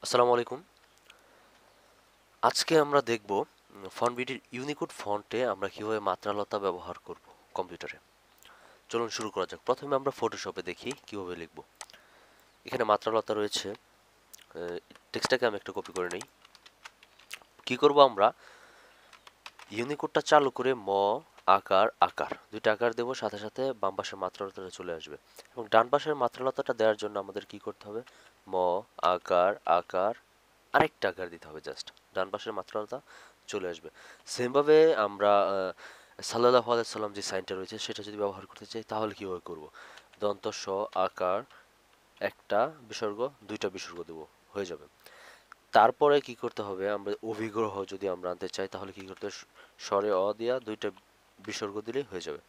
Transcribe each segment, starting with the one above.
আসসালামু আলাইকুম। আজকে আমরা দেখব ফন্টবিডির ইউনিকোড ফন্টে আমরা কিভাবে মাত্রালতা ব্যবহার করব কম্পিউটারে। চলুন শুরু করা যাক। প্রথমে আমরা ফটোশপে দেখি কিভাবে লিখব। এখানে মাত্রালতা রয়েছে। টেক্সটটাকে আমি একটু কপি করে নেই। কি করব আমরা? ইউনিকোডটা চালু করে আকার আকার দুইটা আকার দেব, সাথে সাথে বাম পাশের মাত্রালতাটা চলে আসবে। এবং ডান পাশের মাত্রালতাটা দেওয়ার জন্য আমাদের কি করতে হবে? ম আকার আকার আরেকটা আকার দিতে হবে, জাস্ট ডান পাশের মাত্রালতা চলে আসবে। সেমভাবে আমরা সাল্লাল্লাহু আলাইহি সাল্লাম যে সাইনটা রয়েছে সেটা যদি ব্যবহার করতে চাই তাহলে কিভাবে করব? দন্ত স আকার একটা বিসর্গ দুইটা বিসর্গ দেব, হয়ে যাবে। তারপরে কি করতে হবে? আমরা অভিগ্রহ যদি আমরা আনতে চাই তাহলে কি করতে হবে? স্বরে অ দিয়া দুইটা বিসর্গ দিলেই হয়ে যাবে।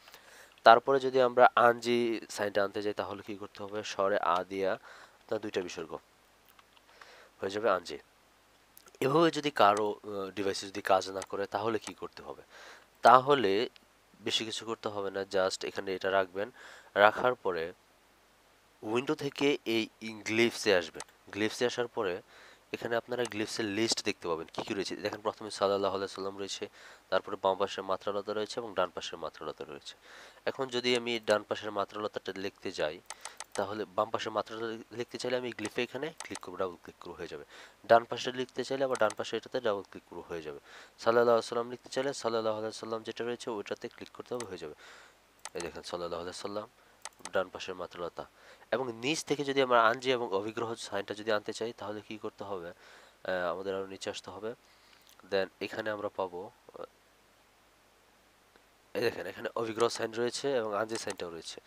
তারপরে যদি আমরা আঞ্জি সাইনটা আনতে চাই তাহলে কি করতে হবে? স্বরে আ দিয়া তা দুইটা বিসর্গ, হয়ে যাবে আঞ্জি। এভাবে যদি কারো ডিভাইসে যদি কাজ না করে তাহলে কি করতে হবে? তাহলে বেশি কিছু করতে হবে না, জাস্ট এখানে এটা রাখবেন। রাখার পরে উইন্ডো থেকে এই গ্লিফসে আসবেন। গ্লিফসে আসার পরে এখানে আপনারা গ্লিফসের লিস্ট দেখতে পাবেন কি কি রয়েছে। দেখেন, প্রথমে সাল্লাল্লাহু আলাইহি সাল্লাম রয়েছে, তারপরে বাম পাশের মাত্রালতা রয়েছে এবং ডান পাশের মাত্রালতা রয়েছে। এখন যদি আমি ডান পাশের মাত্রালতাটা লিখতে যাই তাহলে বাম পাশের মাত্রালতা লিখতে চাইলে আমি গ্লিফে এখানে ক্লিক করবো, ডাবল ক্লিক করবো, হয়ে যাবে। ডান পাশে লিখতে চাইলে আবার ডান পাশে এটাতে ডাবল ক্লিক করবো, হয়ে যাবে। সাল্লাল্লাহু আলাইহি সাল্লাম লিখতে চাইলে সাল্লাল্লাহু আলাইহি সাল্লাম যেটা রয়েছে ওইটাতে ক্লিক করতে হবে, হয়ে যাবে। এই দেখেন সাল্লাল্লাহু আলাইহি সাল্লাম, ডান পাশের মাত্রালতা। এবং নিচ থেকে যদি আমরা আঞ্জি এবং অভিগ্রহ সাইনটা যদি আনতে চাই তাহলে কি করতে হবে? আমাদের আরো নিচে আসতে হবে। দেন এখানে আমরা পাবো, এই দেখেন এখানে অভিগ্রহ সাইন রয়েছে এবং আঞ্জি সাইনটাও রয়েছে।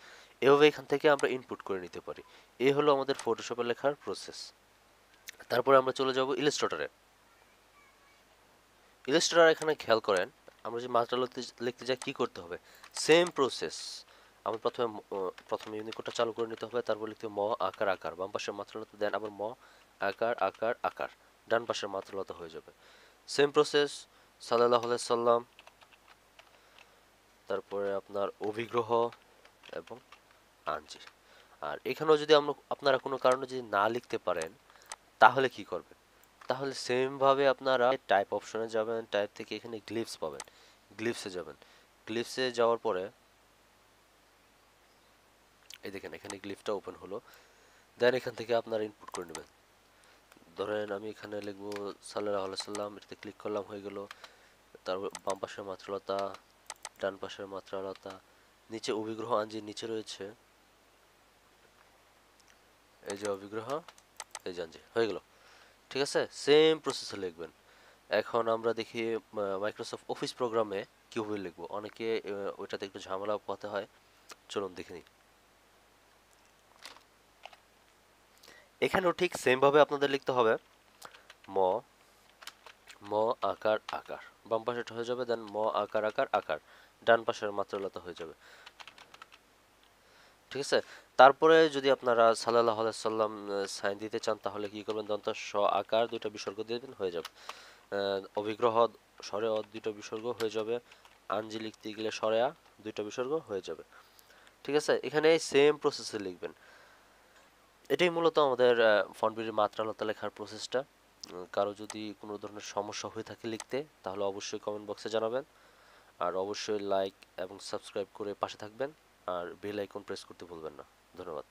এভাবে এখান থেকে আমরা ইনপুট করে নিতে পারি। এই হলো আমাদের ফটোশপে লেখার প্রসেস। তারপরে আমরা চলে যাব ইলাস্ট্রেটরে। ইলাস্ট্রেটর এখানে খেয়াল করেন, আমরা যে মাত্রা লিখতে লিখতে যাই কি করতে হবে? Same process. আমরা প্রথমে ইউনিকোডটা চালু করে নিতে হবে, তারপর লিখতে হবে আকার আকার, বাম পাশের মাত্রালতা দেন আবার আকার আকার আকার, ডান পাশের মাত্রালতা হয়ে যাবে। Same process. সাল্লাল্লাহু আলাইহি সাল্লাম, তারপরে আপনার অভিগ্রহ এবং আঞ্জি। আর এখানেও যদি আপনারা কোনো কারণে যদি না লিখতে পারেন তাহলে কি করবেন? তাহলে সেম ভাবে আপনারা টাইপ অপশনে যাবেন, টাইপ থেকে এখানে গ্লিপস পাবেন, গ্লিপসে যাবেন। গ্লিপসে যাওয়ার পরে এই দেখেন এখানে গ্লিপসটা ওপেন হলো। দেন এখান থেকে আপনারা ইনপুট করে নেবেন। ধরেন আমি এখানে লিখবো সাল্লাল্লাহু আলাইহি সাল্লাম, এটাতে ক্লিক করলাম, হয়ে গেল। তারপর বাম পাশের মাত্রালতা, ডান পাশের মাত্রালতা, নিচে অভিগ্রহ আঞ্জির নিচে রয়েছে এই যে অভিগ্রহ, এই যে আঞ্জি, হয়ে গেল। ঠিক আছে, সেম প্রসেসে লিখবেন। এখন আমরা দেখি মাইক্রোসফট অফিস প্রোগ্রামে কিভাবে লিখবো। অনেকে ওইটাতে একটু ঝামেলা পোহাতে হয়। চলুন দেখে নিই। এখানেও ঠিক সেম ভাবে আপনাদের লিখতে হবে ম ম আকার আকার, বাম পাশেটা হয়ে যাবে। দেন আকার আকার আকার, ডান পাশের মাত্রালতা হয়ে যাবে। ঠিক আছে। তারপরে যদি আপনারা সাল্লাল্লাহু আলাইহি সাল্লাম সাইন দিতে চান তাহলে কি করবেন? দন্ত স আকার দুইটা বিসর্গ দিয়ে দিন, হয়ে যাবে। অভিগ্রহ স্বরে অ দুইটা বিসর্গ হয়ে যাবে। আঞ্জি লিখতে গেলে স্বরে আ দুইটা বিসর্গ হয়ে যাবে। ঠিক আছে, এখানে সেম প্রসেসে লিখবেন। এটাই মূলত আমাদের ফন্টবির মাত্রালতা লেখার প্রসেসটা। কারো যদি কোনো ধরনের সমস্যা হয়ে থাকে লিখতে তাহলে অবশ্যই কমেন্ট বক্সে জানাবেন। আর অবশ্যই লাইক এবং সাবস্ক্রাইব করে পাশে থাকবেন। আর বেল আইকন প্রেস করতে ভুলবেন না। ধন্যবাদ।